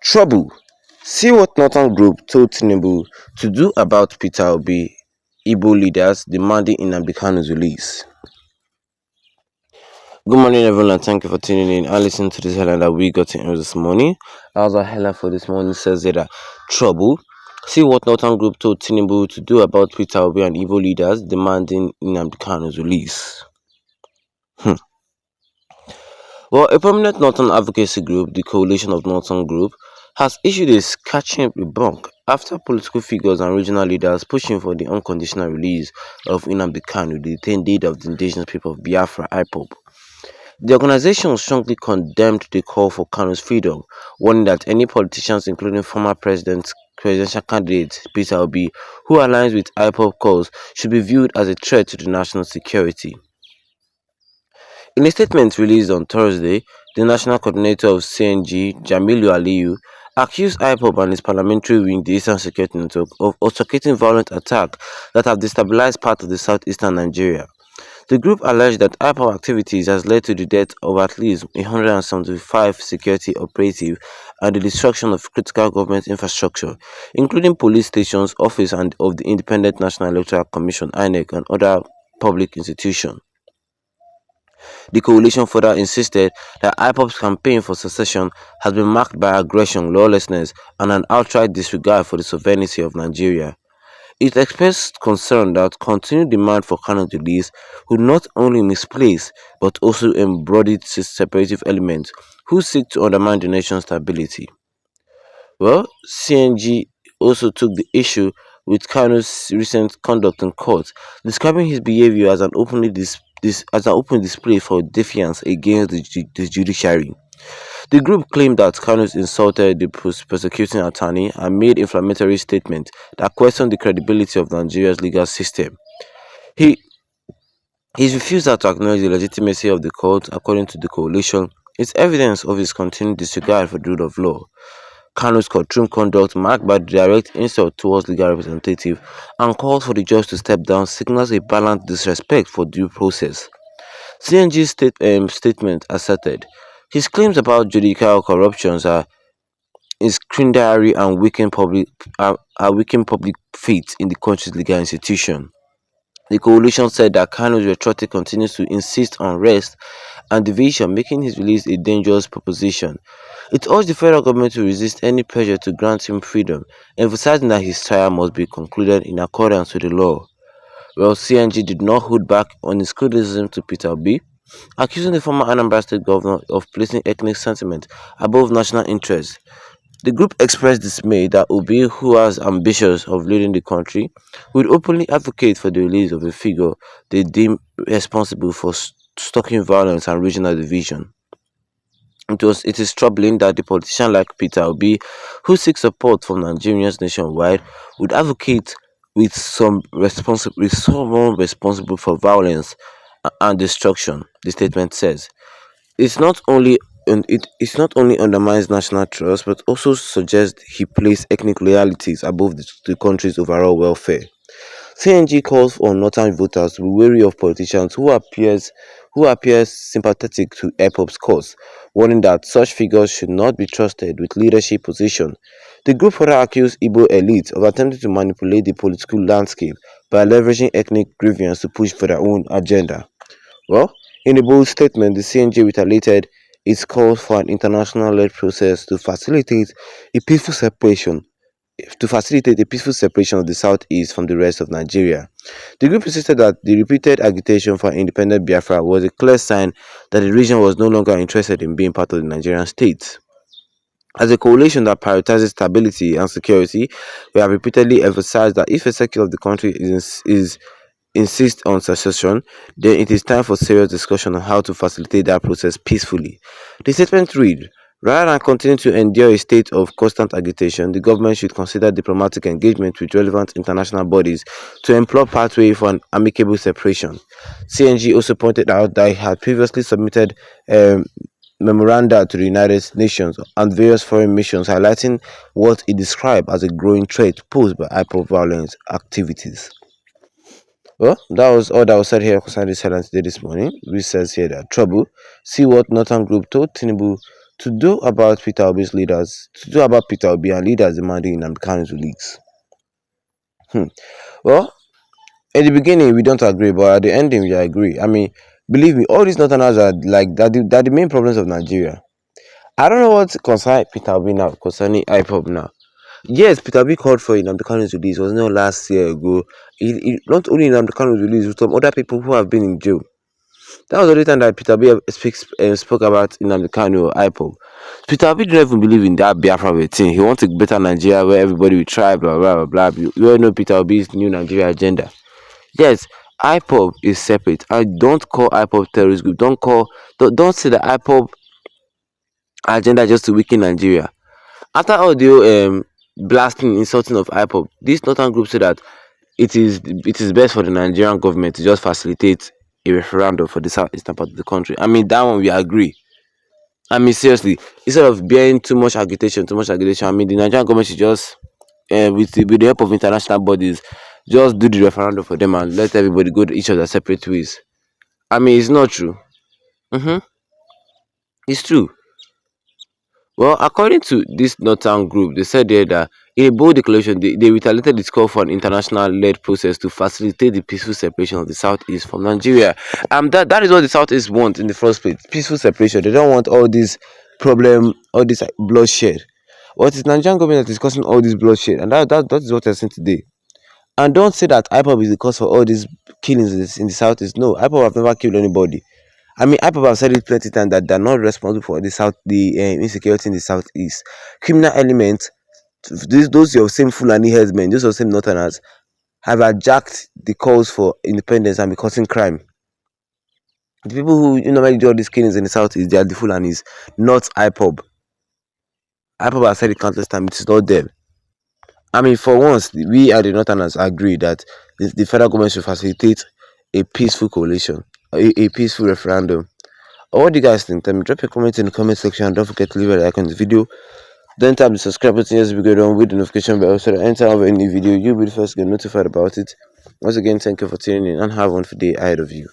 Trouble. See what Northern Group told Tinubu to do about Peter Obi, Igbo leaders demanding Nnamdi Kanu's release. Good morning, everyone, and thank you for tuning in and listening to this headline that we got in this morning. As our headline for this morning says that trouble. See what Northern Group told Tinubu to do about Peter Obi and Igbo leaders demanding Nnamdi Kanu's release. Well, a prominent Northern advocacy group, the Coalition of Northern Group, has issued a scathing rebuke after political figures and regional leaders pushing for the unconditional release of Nnamdi Kanu, the detained leader of the indigenous people of Biafra, IPOB. The organization strongly condemned the call for Kanu's freedom, warning that any politicians, including former presidential candidate Peter Obi, who aligns with IPOB cause, should be viewed as a threat to the national security. In a statement released on Thursday, the national coordinator of CNG, Jamilu Aliyu, accused IPOB and its parliamentary wing, the Eastern Security Network, of orchestrating violent attacks that have destabilized part of the southeastern Nigeria. The group alleged that IPOB activities has led to the death of at least 175 security operatives and the destruction of critical government infrastructure, including police stations, office and of the Independent National Electoral Commission (INEC) and other public institutions. The coalition further insisted that IPOB's campaign for secession has been marked by aggression, lawlessness, and an outright disregard for the sovereignty of Nigeria. It expressed concern that continued demand for Kanu's release would not only misplace but also embody separative elements who seek to undermine the nation's stability. Well, CNG also took the issue with Kanu's recent conduct in court, describing his behavior as an open display for defiance against the judiciary. The group claimed that Kanu insulted the prosecuting attorney and made inflammatory statements that questioned the credibility of Nigeria's legal system. He his refusal to acknowledge the legitimacy of the court, according to the coalition, is evidence of his continued disregard for the rule of law. Kanu's courtroom conduct, marked by direct insult towards legal representatives and calls for the judge to step down, signals a balanced disrespect for due process. CNG's statement asserted his claims about judicial corruptions are incendiary and weaken public faith in the country's legal institution. The coalition said that Kanu's rhetoric continues to insist on rest and division, making his release a dangerous proposition. It urged the federal government to resist any pressure to grant him freedom, emphasizing that his trial must be concluded in accordance with the law. Well, CNG did not hold back on its criticism to Peter Obi, accusing the former Anambra State governor of placing ethnic sentiment above national interest. The group expressed dismay that Obi, who has ambitions of leading the country, would openly advocate for the release of a figure they deem responsible for stoking violence and regional division. It is troubling that a politician like Peter Obi, who seeks support from Nigerians nationwide, would advocate with someone responsible for violence and destruction, the statement says. It's not only undermines national trust but also suggests he placed ethnic loyalties above the country's overall welfare. CNG calls on northern voters to be wary of politicians who appear sympathetic to EPOP's cause, warning that such figures should not be trusted with leadership positions. The group further accused Igbo elites of attempting to manipulate the political landscape by leveraging ethnic grievance to push for their own agenda. Well, in a bold statement, the CNG retaliated its calls for an international-led process a peaceful separation to facilitate a peaceful separation of the southeast from the rest of Nigeria. The group insisted that the repeated agitation for independent Biafra was a clear sign that the region was no longer interested in being part of the Nigerian state. As a coalition that prioritizes stability and security, we have repeatedly emphasized that if a section of the country insists on secession, then it is time for serious discussion on how to facilitate that process peacefully. The statement read, rather than continue to endure a state of constant agitation, the government should consider diplomatic engagement with relevant international bodies to employ pathway for an amicable separation. CNG also pointed out that it had previously submitted memoranda to the United Nations and various foreign missions highlighting what it described as a growing threat posed by hyper-violent activities. Well, that was all that was said here concerning this headline today this morning, which says here that trouble. See what Northern Group told Tinubu To do about Peter Obi and leaders demanding Nnamdi Kanu's release. Hmm. Well, in the beginning we don't agree, but at the ending we agree. I mean, believe me, all these northerners are like that. That the main problems of Nigeria. I don't know what concern Peter Obi now concerning IPOB now. Yes, Peter Obi called for Nnamdi Kanu's release. Was not last year ago. Not only Nnamdi Kanu's release, with some other people who have been in jail. That was the only time that Peter Obi spoke about Nnamdi Kanu or IPOB. Peter Obi didn't even believe in that Biafra thing. He wants a better Nigeria where everybody will try, blah, blah, blah, blah. You all know Peter Obi's new Nigeria agenda. Yes, IPOB is separate. I don't call IPOB terrorist group. Don't say the IPOB agenda just to weaken Nigeria. After all the blasting, insulting of IPOB, this northern group said that it is best for the Nigerian government to just facilitate a referendum for the southeastern part of the country. I mean, that one we agree. I mean, seriously, instead of bearing too much agitation, I mean, the Nigerian government should just, with the help of international bodies, just do the referendum for them and let everybody go to each other separate ways. I mean, it's not true. Mm-hmm. It's true. Well, according to this Northern group, they said there that in a bold declaration, they retaliated its call for an international-led process to facilitate the peaceful separation of the Southeast from Nigeria. That is what the Southeast want in the first place: peaceful separation. They don't want all this problem, all this bloodshed. What is Nigerian government that is causing all this bloodshed, and that is what they're saying today. And don't say that IPOB is the cause for all these killings in the Southeast. No, IPOB have never killed anybody. I mean, IPOB have said it plenty times that they're not responsible for the insecurity in the southeast. Criminal elements, those your same Fulani headsmen, those your same Northerners, have hijacked the calls for independence and be causing crime. The people who normally do all these killings in the southeast, they are the Fulanis, not IPOB. IPOB has said it countless times. It is not them. I mean, for once, we and the Northerners agree that the federal government should facilitate a peaceful coalition, a peaceful referendum. What do you guys think? Tell me, drop a comment in the comment section and don't forget to leave a like on the video. Then tap the subscribe button as we go down with the notification bell so that anytime of any video you'll be the first to get notified about it. Once again, thank you for tuning in and have a wonderful day ahead of you.